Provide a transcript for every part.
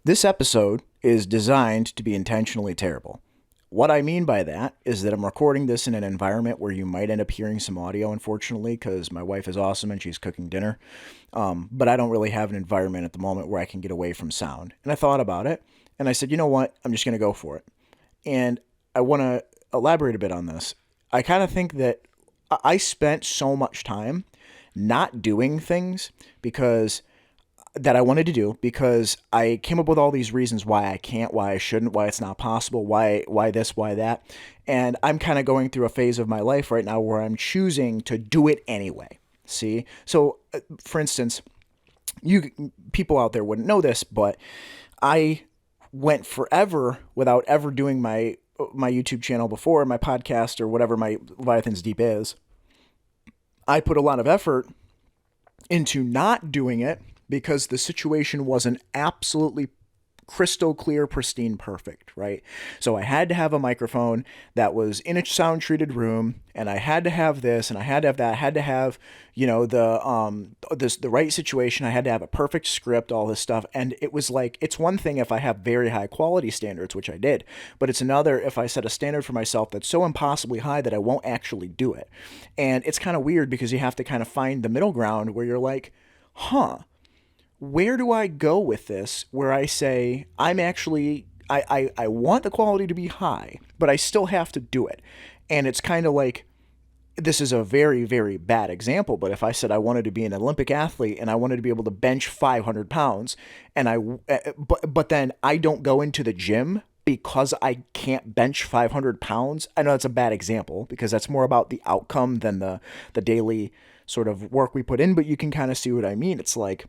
This episode is designed to be intentionally terrible. What I mean by that is that I'm recording this in an environment where you might end up hearing some audio, unfortunately, because my wife is awesome and she's cooking dinner. But I don't really have an environment at the moment where I can get away from sound. And I thought about it, and I said, you know what? I'm just going to go for it. And I want to elaborate a bit on this. I kind of think that I spent so much time not doing things because that I wanted to do because I came up with all these reasons why I can't, why I shouldn't, why it's not possible, why this, why that. And I'm kind of going through a phase of my life right now where I'm choosing to do it anyway. See? So, for instance, you people out there wouldn't know this, but I went forever without ever doing my YouTube channel before, my podcast or whatever my Leviathan's Deep is. I put a lot of effort into not doing it because the situation wasn't absolutely crystal clear, pristine, perfect, right? So I had to have a microphone that was in a sound treated room, and I had to have this, and I had to have that. I had to have, the right situation. I had to have a perfect script, all this stuff. And it was like, it's one thing if I have very high quality standards, which I did, but it's another if I set a standard for myself that's so impossibly high that I won't actually do it. And it's kind of weird because you have to kind of find the middle ground where you're like, where do I go with this where I say I'm actually I want the quality to be high, but I still have to do it. And it's kind of like, this is a very, very bad example, but if I said I wanted to be an Olympic athlete and I wanted to be able to bench 500 pounds and but then I don't go into the gym because I can't bench 500 pounds. I know that's a bad example because that's more about the outcome than the daily sort of work we put in, but you can kind of see what I mean. It's like,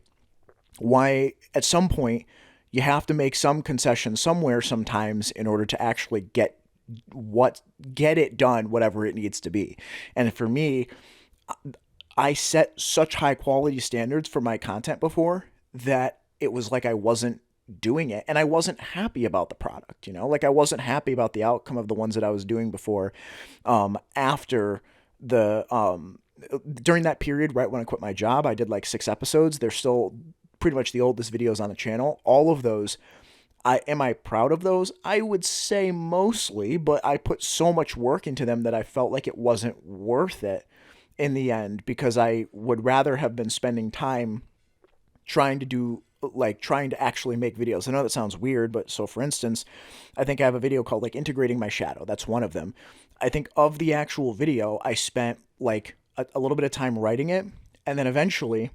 why at some point you have to make some concession somewhere sometimes in order to actually get it done, whatever it needs to be. And for me, I set such high quality standards for my content before that it was like I wasn't doing it and I wasn't happy about the product, like I wasn't happy about the outcome of the ones that I was doing before. After during that period, right when I quit my job, I did like 6 episodes. They're still pretty much the oldest videos on the channel. All of those, am I proud of those? I would say mostly, but I put so much work into them that I felt like it wasn't worth it in the end because I would rather have been spending time trying to actually make videos. I know that sounds weird, but so for instance, I think I have a video called like integrating my shadow. That's one of them. I think of the actual video, I spent like a little bit of time writing it, and then eventually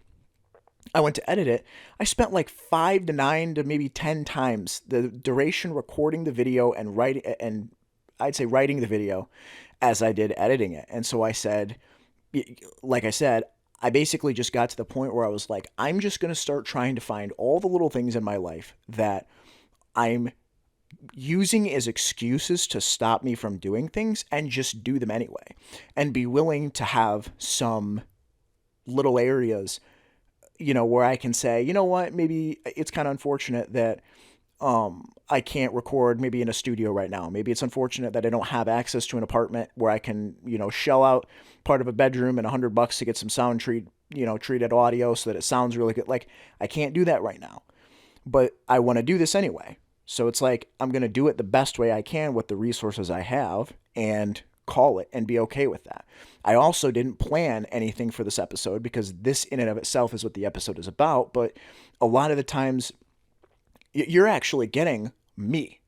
I went to edit it. I spent like 5 to 9 to maybe 10 times the duration recording the video and I'd say writing the video as I did editing it. And so I said, like I said, I basically just got to the point where I was like, I'm just going to start trying to find all the little things in my life that I'm using as excuses to stop me from doing things and just do them anyway, and be willing to have some little areas where I can say, you know what, maybe it's kind of unfortunate that I can't record maybe in a studio right now. Maybe it's unfortunate that I don't have access to an apartment where I can, shell out part of a bedroom and $100 to get some treated audio so that it sounds really good. Like, I can't do that right now, but I want to do this anyway. So it's like, I'm going to do it the best way I can with the resources I have and call it and be okay with that. I also didn't plan anything for this episode because this in and of itself is what the episode is about. But a lot of the times you're actually getting me.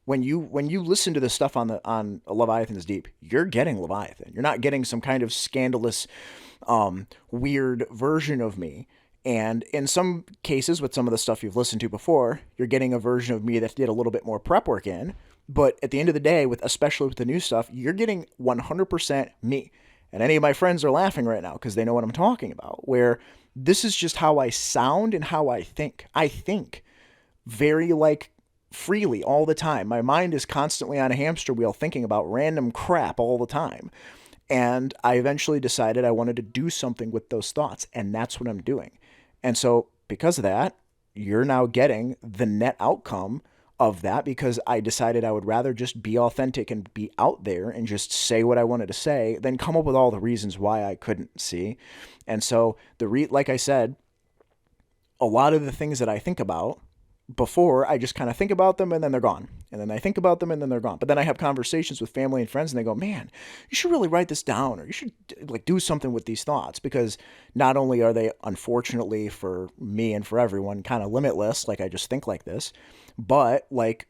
When you listen to the stuff on Leviathan's Deep, you're getting Leviathan. You're not getting some kind of scandalous, weird version of me. And in some cases, with some of the stuff you've listened to before, you're getting a version of me that did a little bit more prep work in. But at the end of the day, especially with the new stuff, you're getting 100% me. And any of my friends are laughing right now because they know what I'm talking about, where this is just how I sound and how I think. I think very freely all the time. My mind is constantly on a hamster wheel thinking about random crap all the time. And I eventually decided I wanted to do something with those thoughts, and that's what I'm doing. And so because of that, you're now getting the net outcome of that because I decided I would rather just be authentic and be out there and just say what I wanted to say than come up with all the reasons why I couldn't see. And so like I said, a lot of the things that I think about Before, I just kind of think about them and then they're gone. And then I think about them and then they're gone. But then I have conversations with family and friends and they go, man, you should really write this down, or you should like do something with these thoughts, because not only are they, unfortunately for me and for everyone, kind of limitless, like I just think like this, but like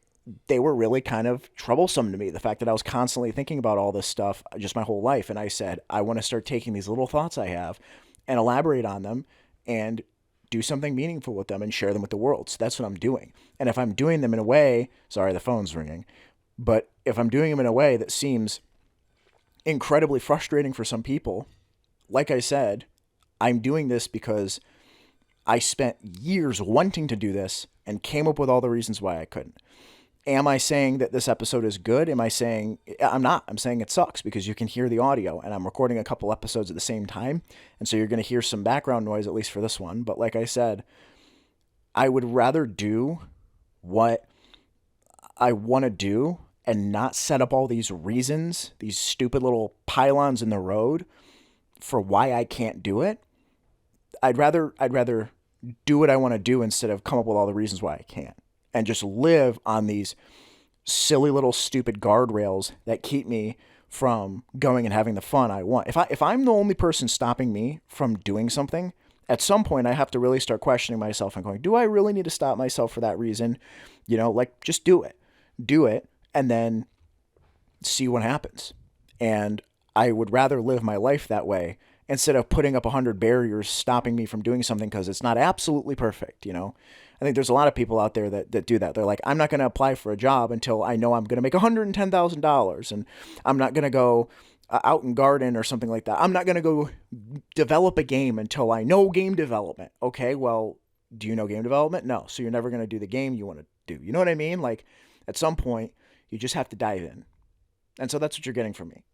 they were really kind of troublesome to me. The fact that I was constantly thinking about all this stuff just my whole life. And I said, I want to start taking these little thoughts I have and elaborate on them and do something meaningful with them and share them with the world. So that's what I'm doing. And if I'm doing them in a way, sorry, the phone's ringing, but if I'm doing them in a way that seems incredibly frustrating for some people, like I said, I'm doing this because I spent years wanting to do this and came up with all the reasons why I couldn't. Am I saying that this episode is good? Am I saying I'm not? I'm saying it sucks because you can hear the audio, and I'm recording a couple episodes at the same time, and so you're going to hear some background noise, at least for this one. But like I said, I would rather do what I want to do and not set up all these reasons, these stupid little pylons in the road for why I can't do it. I'd rather do what I want to do instead of come up with all the reasons why I can't, and just live on these silly little stupid guardrails that keep me from going and having the fun I want. If I'm the only person stopping me from doing something, at some point I have to really start questioning myself and going, do I really need to stop myself for that reason? Like just do it. Do it and then see what happens. And I would rather live my life that way instead of putting up 100 barriers stopping me from doing something because it's not absolutely perfect. I think there's a lot of people out there that do that. They're like, I'm not going to apply for a job until I know I'm going to make $110,000, and I'm not going to go out and garden or something like that. I'm not going to go develop a game until I know game development. Okay, well, do you know game development? No. So you're never going to do the game you want to do. You know what I mean? Like at some point, you just have to dive in. And so that's what you're getting from me.